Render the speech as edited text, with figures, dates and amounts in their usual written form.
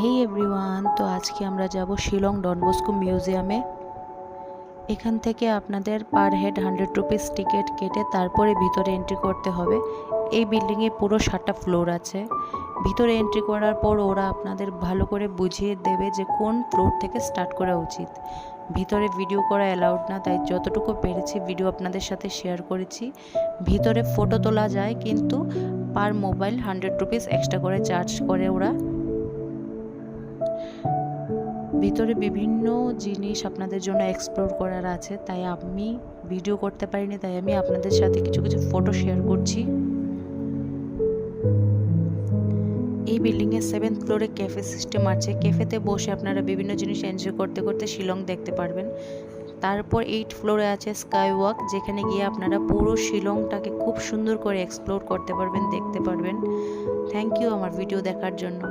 হেই everyone, তো আজকে আমরা যাব শিলং ডন বস্কো মিউজিয়ামে। এখান থেকে আপনাদের পার হেড 100 রুপিস টিকিট কেটে তারপরে ভিতরে এন্ট্রি করতে হবে। এই বিল্ডিংয়ে পুরো 7টা ফ্লোর আছে। ভিতরে এন্ট্রি করার পর ওরা আপনাদের ভালো করে বুঝিয়ে দেবে যে কোন ফ্লোর থেকে স্টার্ট করা উচিত। ভিতরে ভিডিও করা অ্যালাউড না, তাই যতটুকু পেরেছি ভিডিও আপনাদের সাথে শেয়ার করেছি। ভিতরে ফটো তোলা যায়, কিন্তু পার মোবাইল 100 রুপিস এক্সট্রা করে চার্জ করে ওরা। ভিতরে বিভিন্ন জিনিস আপনাদের জন্য এক্সপ্লোর করার আছে, তাই আমি ভিডিও করতে পারিনি, তাই আমি আপনাদের সাথে কিছু কিছু ফটো শেয়ার করছি। এই বিল্ডিংয়ের 7th ফ্লোরে ক্যাফে সিস্টেম আছে। ক্যাফেতে বসে আপনারা বিভিন্ন জিনিস এনজয় করতে করতে শিলং দেখতে পারবেন। তারপর 8th ফ্লোরে আছে স্কাই ওয়াক, যেখানে গিয়ে আপনারা পুরো শিলংটাকে খুব সুন্দর করে এক্সপ্লোর করতে পারবেন, দেখতে পারবেন। থ্যাংক ইউ আমার ভিডিও দেখার জন্য।